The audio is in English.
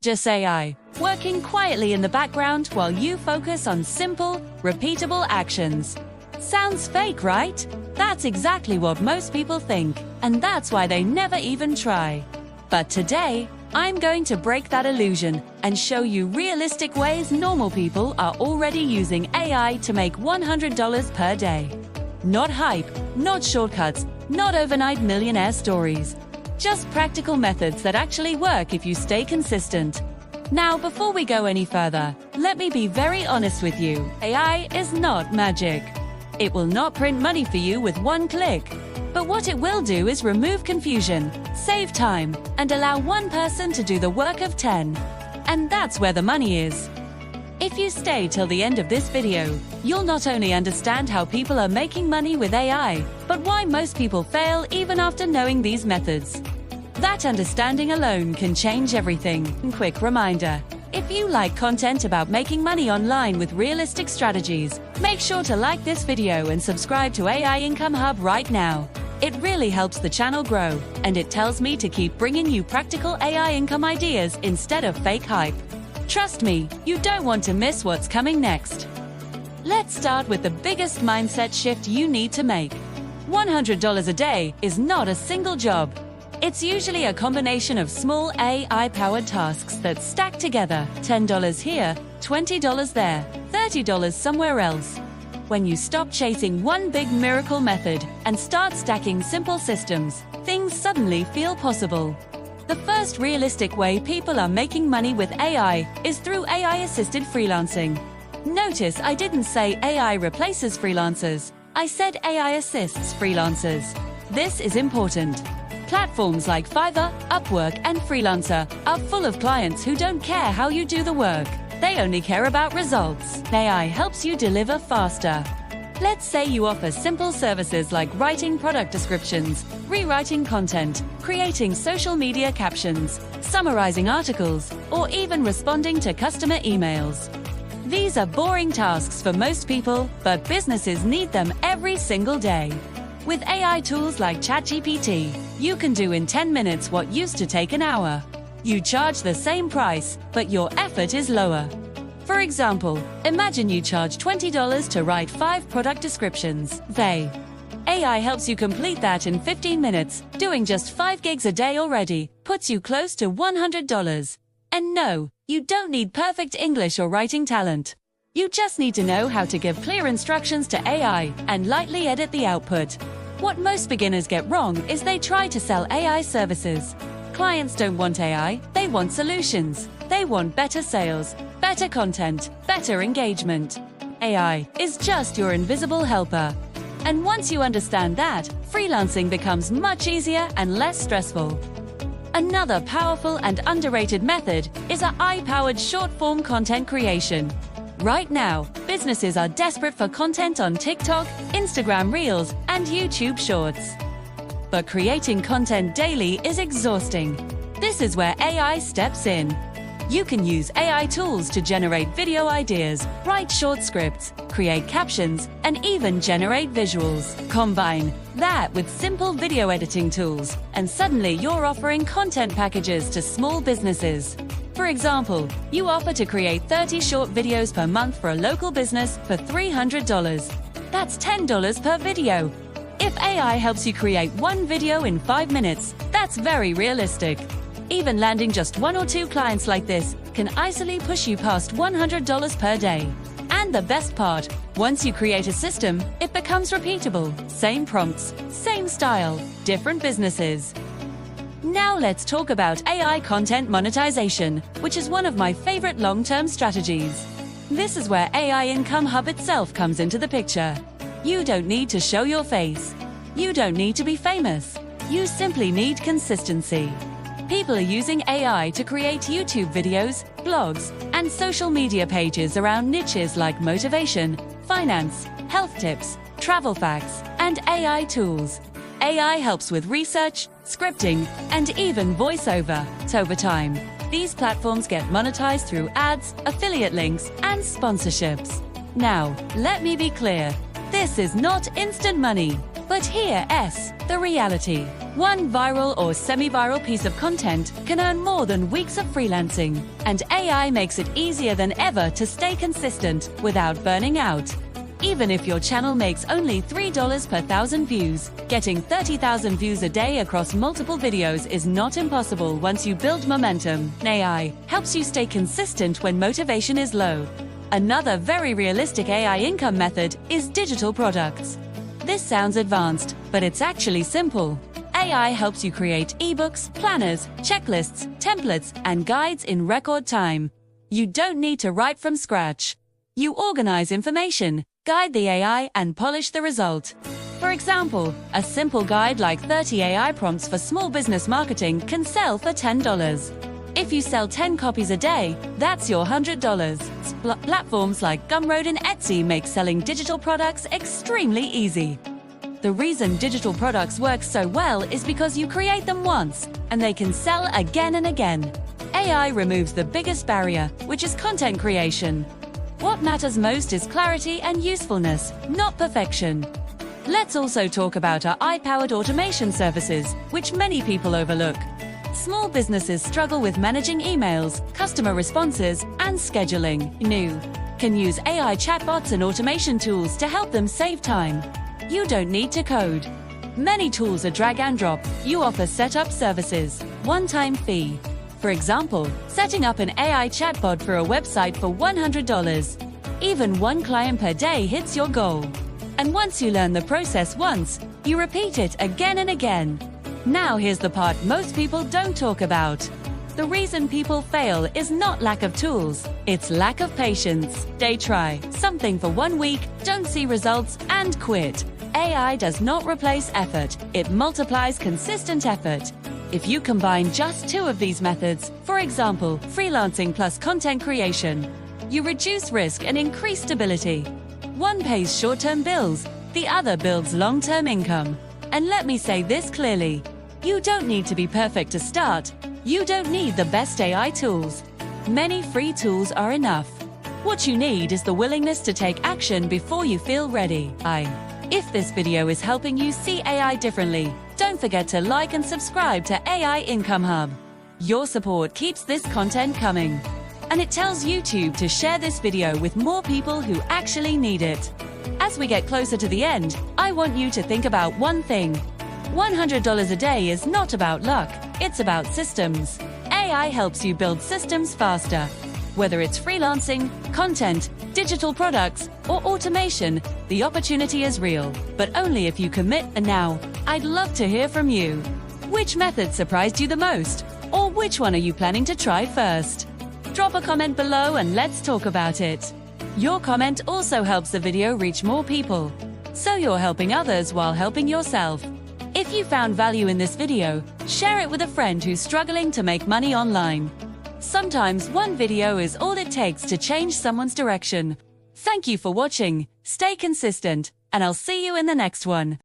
Just AI, working quietly in the background while you focus on simple, repeatable actions. Sounds fake, right? That's exactly what most people think, and that's why they never even try. But today, I'm going to break that illusion and show you realistic ways normal people are already using AI to make $100 per day. Not hype, not shortcuts, not overnight millionaire stories. Just practical methods that actually work if you stay consistent. Now, before we go any further, let me be very honest with you. AI is not magic. It will not print money for you with one click. But what it will do is remove confusion, save time, and allow one person to do the work of 10. And that's where the money is. If you stay till the end of this video, you'll not only understand how people are making money with AI, but why most people fail even after knowing these methods. That understanding alone can change everything. Quick reminder, if you like content about making money online with realistic strategies, make sure to like this video and subscribe to AI Income Hub right now. It really helps the channel grow, and it tells me to keep bringing you practical AI income ideas instead of fake hype. Trust me, you don't want to miss what's coming next. Let's start with the biggest mindset shift you need to make. $100 a day is not a single job. It's usually a combination of small AI-powered tasks that stack together. $10 here, $20 there, $30 somewhere else. When you stop chasing one big miracle method and start stacking simple systems, things suddenly feel possible. The first realistic way people are making money with AI is through AI-assisted freelancing. Notice I didn't say AI replaces freelancers. I said AI assists freelancers. This is important. Platforms like Fiverr, Upwork, and Freelancer are full of clients who don't care how you do the work. They only care about results. AI helps you deliver faster. Let's say you offer simple services like writing product descriptions, rewriting content, creating social media captions, summarizing articles, or even responding to customer emails. These are boring tasks for most people, but businesses need them every single day. With AI tools like ChatGPT, you can do in 10 minutes what used to take an hour. You charge the same price, but your effort is lower. For example, imagine you charge $20 to write 5 product descriptions. AI helps you complete that in 15 minutes, doing just 5 gigs a day already, puts you close to $100. And no, you don't need perfect English or writing talent. You just need to know how to give clear instructions to AI and lightly edit the output. What most beginners get wrong is they try to sell AI services. Clients don't want AI, they want solutions. They want better sales, better content, better engagement. AI is just your invisible helper. And once you understand that, freelancing becomes much easier and less stressful. Another powerful and underrated method is AI-powered short-form content creation. Right now, businesses are desperate for content on TikTok, Instagram Reels, and YouTube Shorts. But creating content daily is exhausting. This is where AI steps in. You can use AI tools to generate video ideas, write short scripts, create captions, and even generate visuals. Combine that with simple video editing tools, and suddenly you're offering content packages to small businesses. For example, you offer to create 30 short videos per month for a local business for $300. That's $10 per video. If AI helps you create one video in 5 minutes, that's very realistic. Even landing just 1 or 2 clients like this can easily push you past $100 per day. And the best part, once you create a system, it becomes repeatable. Same prompts, same style, different businesses. Now let's talk about AI content monetization, which is one of my favorite long-term strategies. This is where AI Income Hub itself comes into the picture. You don't need to show your face. You don't need to be famous. You simply need consistency. People are using AI to create YouTube videos, blogs, and social media pages around niches like motivation, finance, health tips, travel facts, and AI tools. AI helps with research, scripting, and even voiceover. Over time, these platforms get monetized through ads, affiliate links, and sponsorships. Now, let me be clear. This is not instant money. But here's the reality. One viral or semi-viral piece of content can earn more than weeks of freelancing, and AI makes it easier than ever to stay consistent without burning out. Even if your channel makes only $3 per 1,000 views, getting 30,000 views a day across multiple videos is not impossible once you build momentum. AI helps you stay consistent when motivation is low. Another very realistic AI income method is digital products. This sounds advanced, but it's actually simple. AI helps you create ebooks, planners, checklists, templates, and guides in record time. You don't need to write from scratch. You organize information, guide the AI, and polish the result. For example, a simple guide like 30 AI prompts for small business marketing can sell for $10. If you sell 10 copies a day, that's your $100. Platforms like Gumroad and Etsy make selling digital products extremely easy. The reason digital products work so well is because you create them once, and they can sell again and again. AI removes the biggest barrier, which is content creation. What matters most is clarity and usefulness, not perfection. Let's also talk about our AI-powered automation services, which many people overlook. Small businesses struggle with managing emails, customer responses, and scheduling. You can use AI chatbots and automation tools to help them save time. You don't need to code. Many tools are drag and drop. You offer setup services, one-time fee. For example, setting up an AI chatbot for a website for $100. Even one client per day hits your goal. And once you learn the process once, you repeat it again and again. Now here's the part most people don't talk about. The reason people fail is not lack of tools, it's lack of patience. They try something for 1 week, don't see results, and quit. AI does not replace effort, it multiplies consistent effort. If you combine just 2 of these methods, for example, freelancing plus content creation, you reduce risk and increase stability. One pays short-term bills, the other builds long-term income. And let me say this clearly, you don't need to be perfect to start. You don't need the best AI tools. Many free tools are enough. What you need is the willingness to take action before you feel ready. If this video is helping you see AI differently, don't forget to like and subscribe to AI Income Hub. Your support keeps this content coming. And it tells YouTube to share this video with more people who actually need it. As we get closer to the end, I want you to think about one thing. $100 a day is not about luck, it's about systems. AI helps you build systems faster. Whether it's freelancing, content, digital products, or automation, the opportunity is real, but only if you commit. And now, I'd love to hear from you. Which method surprised you the most? Or which one are you planning to try first? Drop a comment below and let's talk about it. Your comment also helps the video reach more people, so you're helping others while helping yourself. If you found value in this video, share it with a friend who's struggling to make money online. Sometimes one video is all it takes to change someone's direction. Thank you for watching, stay consistent, and I'll see you in the next one.